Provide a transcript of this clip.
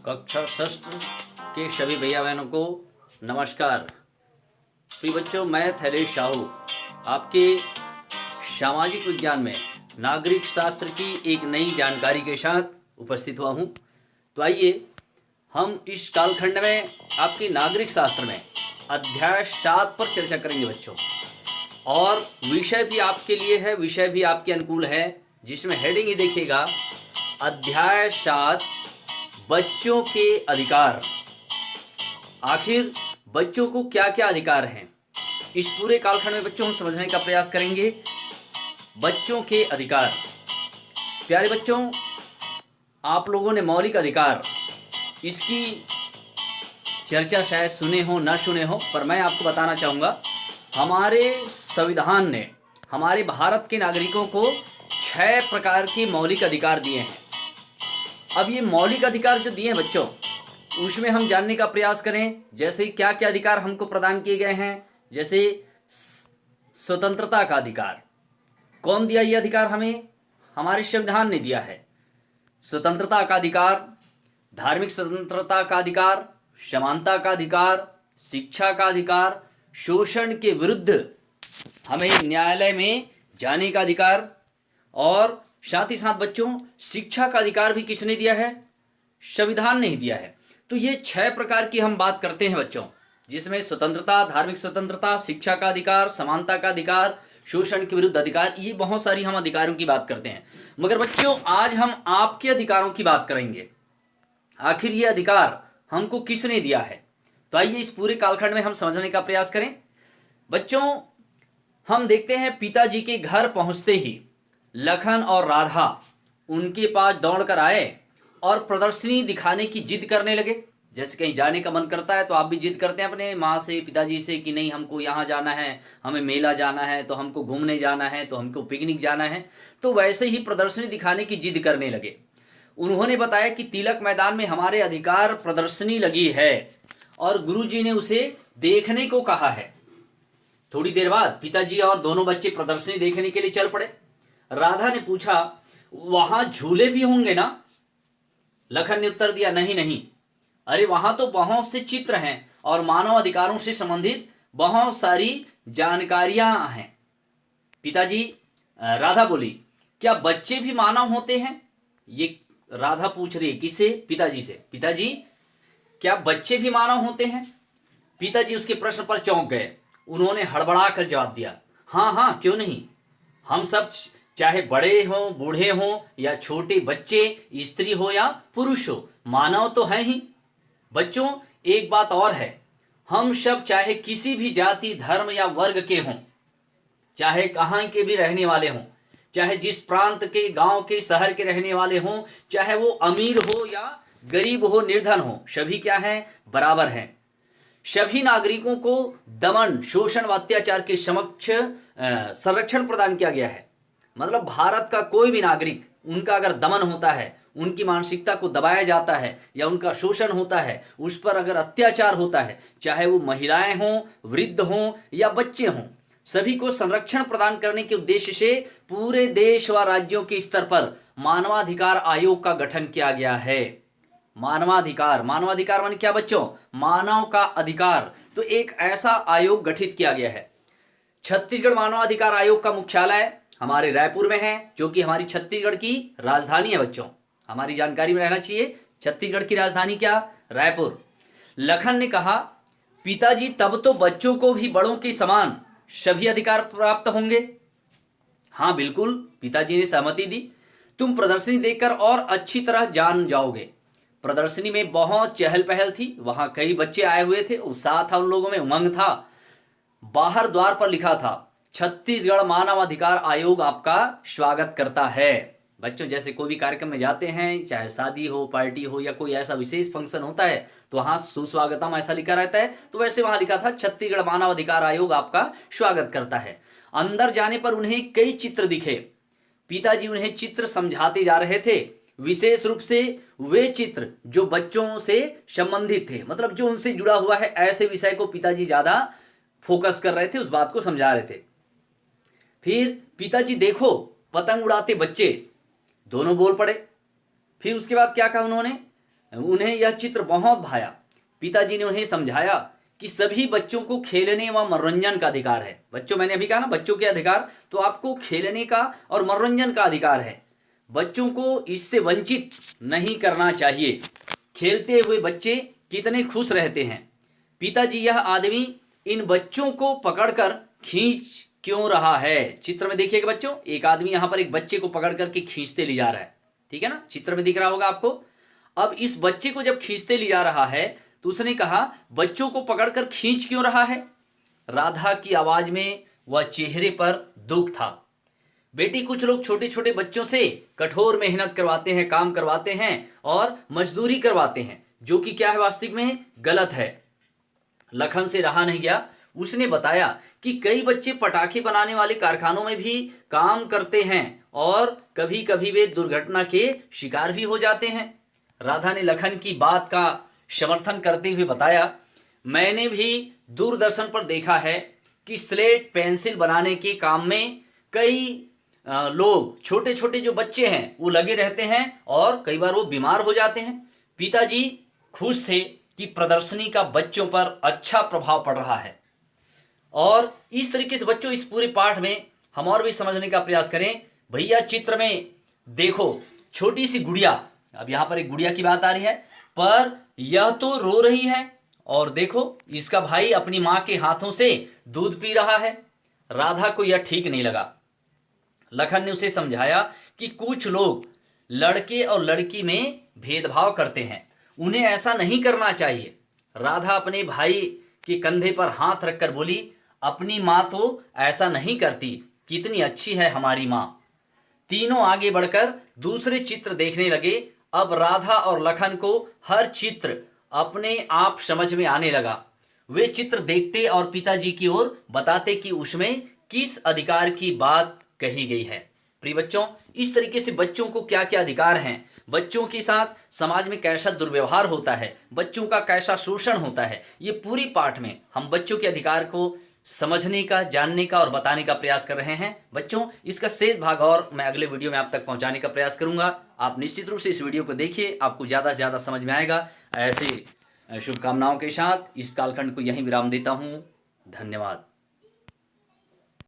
कक्षा षष्ठ के सभी भैया बहनों को नमस्कार। प्रिय बच्चों, मैं थैलेश साहू आपके सामाजिक विज्ञान में नागरिक शास्त्र की एक नई जानकारी के साथ उपस्थित हुआ हूँ। तो आइए हम इस कालखंड में आपकी नागरिक शास्त्र में अध्याय 7 पर चर्चा करेंगे बच्चों। और विषय भी आपके लिए है, विषय भी आपके अनुकूल है, जिसमें हेडिंग ही देखिएगा, अध्याय 7 बच्चों के अधिकार। आखिर बच्चों को क्या क्या अधिकार हैं, इस पूरे कालखंड में बच्चों हम समझने का प्रयास करेंगे। बच्चों के अधिकार। प्यारे बच्चों, आप लोगों ने मौलिक अधिकार इसकी चर्चा शायद सुने हो ना सुने हो, पर मैं आपको बताना चाहूँगा, हमारे संविधान ने हमारे भारत के नागरिकों को 6 प्रकार के मौलिक अधिकार दिए हैं। अब ये मौलिक अधिकार जो दिए हैं बच्चों, उसमें हम जानने का प्रयास करें। जैसे क्या क्या अधिकार हमको प्रदान किए गए हैं। जैसे स्वतंत्रता का अधिकार। कौन दिया ये अधिकार हमें? हमारे संविधान ने दिया है। स्वतंत्रता का अधिकार, धार्मिक स्वतंत्रता का अधिकार, समानता का अधिकार, शिक्षा का अधिकार, शोषण के विरुद्ध हमें न्यायालय में जाने का अधिकार, और साथ ही साथ बच्चों शिक्षा का अधिकार भी किसने दिया है? संविधान ने ही दिया है। तो ये 6 प्रकार की हम बात करते हैं बच्चों, जिसमें स्वतंत्रता, धार्मिक स्वतंत्रता, शिक्षा का अधिकार, समानता का अधिकार, शोषण के विरुद्ध अधिकार, ये बहुत सारी हम अधिकारों की बात करते हैं। मगर बच्चों आज हम आपके अधिकारों की बात करेंगे। आखिर ये अधिकार हमको किसने दिया है? तो आइए इस पूरे कालखंड में हम समझने का प्रयास करें। बच्चों हम देखते हैं, पिताजी के घर पहुंचते ही लखन और राधा उनके पास दौड़कर आए और प्रदर्शनी दिखाने की जिद करने लगे। जैसे कहीं जाने का मन करता है तो आप भी जिद करते हैं अपने माँ से, पिताजी से कि नहीं हमको यहाँ जाना है, हमें मेला जाना है, तो हमको घूमने जाना है, तो हमको पिकनिक जाना है। तो वैसे ही प्रदर्शनी दिखाने की जिद करने लगे। उन्होंने बताया कि तिलक मैदान में हमारे अधिकार प्रदर्शनी लगी है और गुरुजी ने उसे देखने को कहा है। थोड़ी देर बाद पिताजी और दोनों बच्चे प्रदर्शनी देखने के लिए चल पड़े। राधा ने पूछा, वहां झूले भी होंगे ना? लखन ने उत्तर दिया, नहीं नहीं, अरे वहां तो बहुत से चित्र हैं और मानव अधिकारों से संबंधित बहुत सारी जानकारियां हैं। पिताजी, राधा बोली, क्या बच्चे भी मानव होते हैं? ये राधा पूछ रही है, किसे? पिताजी से। पिताजी, क्या बच्चे भी मानव होते हैं? पिताजी उसके प्रश्न पर चौंक गए। उन्होंने हड़बड़ा कर जवाब दिया, हाँ हाँ, क्यों नहीं, हम सब, चाहे बड़े हों, बूढ़े हों या छोटे बच्चे, स्त्री हो या पुरुष हो, मानव तो हैं ही। बच्चों एक बात और है, हम सब चाहे किसी भी जाति, धर्म या वर्ग के हों, चाहे कहाँ के भी रहने वाले हों, चाहे जिस प्रांत के, गांव के, शहर के रहने वाले हों, चाहे वो अमीर हो या गरीब हो, निर्धन हो, सभी क्या हैं? बराबर हैं। सभी नागरिकों को दमन, शोषण व अत्याचार के समक्ष संरक्षण प्रदान किया गया है। मतलब भारत का कोई भी नागरिक, उनका अगर दमन होता है, उनकी मानसिकता को दबाया जाता है या उनका शोषण होता है, उस पर अगर अत्याचार होता है, चाहे वो महिलाएं हों, वृद्ध हों या बच्चे हों, सभी को संरक्षण प्रदान करने के उद्देश्य से पूरे देश व राज्यों के स्तर पर मानवाधिकार आयोग का गठन किया गया है। मानवाधिकार, मानवाधिकार माने क्या बच्चों? मानव का अधिकार। तो एक ऐसा आयोग गठित किया गया है। छत्तीसगढ़ मानवाधिकार आयोग का मुख्यालय हमारे रायपुर में है, जो कि हमारी छत्तीसगढ़ की राजधानी है। बच्चों हमारी जानकारी में रहना चाहिए, छत्तीसगढ़ की राजधानी क्या? रायपुर। लखन ने कहा, पिताजी तब तो बच्चों को भी बड़ों के समान सभी अधिकार प्राप्त होंगे। हाँ बिल्कुल, पिताजी ने सहमति दी। तुम प्रदर्शनी देखकर और अच्छी तरह जान जाओगे। प्रदर्शनी में बहुत चहल पहल थी, वहां कई बच्चे आए हुए थे, उत्साह था उन लोगों में, उमंग था। बाहर द्वार पर लिखा था, छत्तीसगढ़ मानव अधिकार आयोग आपका स्वागत करता है। बच्चों जैसे कोई भी कार्यक्रम में जाते हैं, चाहे शादी हो, पार्टी हो या कोई ऐसा विशेष फंक्शन होता है, तो वहां सुस्वागतम ऐसा लिखा रहता है। तो वैसे वहां लिखा था, छत्तीसगढ़ मानव अधिकार आयोग आपका स्वागत करता है। अंदर जाने पर उन्हें कई चित्र दिखे। पिताजी उन्हें चित्र समझाते जा रहे थे, विशेष रूप से वे चित्र जो बच्चों से संबंधित थे, मतलब जो उनसे जुड़ा हुआ है, ऐसे विषय को पिताजी ज्यादा फोकस कर रहे थे, उस बात को समझा रहे थे। फिर पिताजी देखो पतंग उड़ाते बच्चे, दोनों बोल पड़े। फिर उसके बाद क्या कहा उन्होंने? उन्हें यह चित्र बहुत भाया। पिताजी ने उन्हें समझाया कि सभी बच्चों को खेलने व मनोरंजन का अधिकार है। बच्चों, मैंने अभी कहा ना बच्चों के अधिकार, तो आपको खेलने का और मनोरंजन का अधिकार है। बच्चों को इससे वंचित नहीं करना चाहिए। खेलते हुए बच्चे कितने खुश रहते हैं। पिताजी, यह आदमी इन बच्चों को पकड़कर खींच क्यों रहा है? चित्र में देखिएगा बच्चों, एक आदमी यहां पर एक बच्चे को पकड़ करके खींचते ले जा रहा है। ठीक है ना, चित्र में दिख रहा होगा आपको। अब इस बच्चे को जब खींचते ले जा रहा है तो उसने कहा, बच्चों को पकड़कर खींच क्यों रहा है? राधा की आवाज में व चेहरे पर दुख था। बेटी, कुछ लोग छोटे छोटे बच्चों से कठोर मेहनत करवाते हैं, काम करवाते हैं और मजदूरी करवाते हैं, जो कि क्या है, वास्तविक में गलत है। लखन से रहा नहीं गया। उसने बताया कि कई बच्चे पटाखे बनाने वाले कारखानों में भी काम करते हैं और कभी कभी वे दुर्घटना के शिकार भी हो जाते हैं। राधा ने लखन की बात का समर्थन करते हुए बताया, मैंने भी दूरदर्शन पर देखा है कि स्लेट पेंसिल बनाने के काम में कई लोग, छोटे छोटे जो बच्चे हैं, वो लगे रहते हैं और कई बार वो बीमार हो जाते हैं। पिताजी खुश थे कि प्रदर्शनी का बच्चों पर अच्छा प्रभाव पड़ रहा है। और इस तरीके से बच्चों, इस पूरे पाठ में हम और भी समझने का प्रयास करें। भैया, चित्र में देखो, छोटी सी गुड़िया, अब यहां पर एक गुड़िया की बात आ रही है, पर यह तो रो रही है और देखो इसका भाई अपनी मां के हाथों से दूध पी रहा है। राधा को यह ठीक नहीं लगा। लखन ने उसे समझाया कि कुछ लोग लड़के और लड़की में भेदभाव करते हैं, उन्हें ऐसा नहीं करना चाहिए। राधा अपने भाई के कंधे पर हाथ रखकर बोली, अपनी मां तो ऐसा नहीं करती, कितनी अच्छी है हमारी मां। तीनों आगे बढ़कर दूसरे चित्र देखने लगे। अब राधा और लखन को हर चित्र अपने आप समझ में आने लगा। वे चित्र देखते और पिताजी की ओर बताते कि उसमें किस अधिकार की बात कही गई है। प्रिय बच्चों, इस तरीके से बच्चों को क्या क्या अधिकार हैं, बच्चों के साथ समाज में कैसा दुर्व्यवहार होता है, बच्चों का कैसा शोषण होता है, ये पूरी पाठ में हम बच्चों के अधिकार को समझने का, जानने का और बताने का प्रयास कर रहे हैं। बच्चों, इसका शेष भाग और मैं अगले वीडियो में आप तक पहुंचाने का प्रयास करूंगा। आप निश्चित रूप से इस वीडियो को देखिए, आपको ज़्यादा से ज़्यादा समझ में आएगा। ऐसे शुभकामनाओं के साथ इस कालखंड को यहीं विराम देता हूँ। धन्यवाद।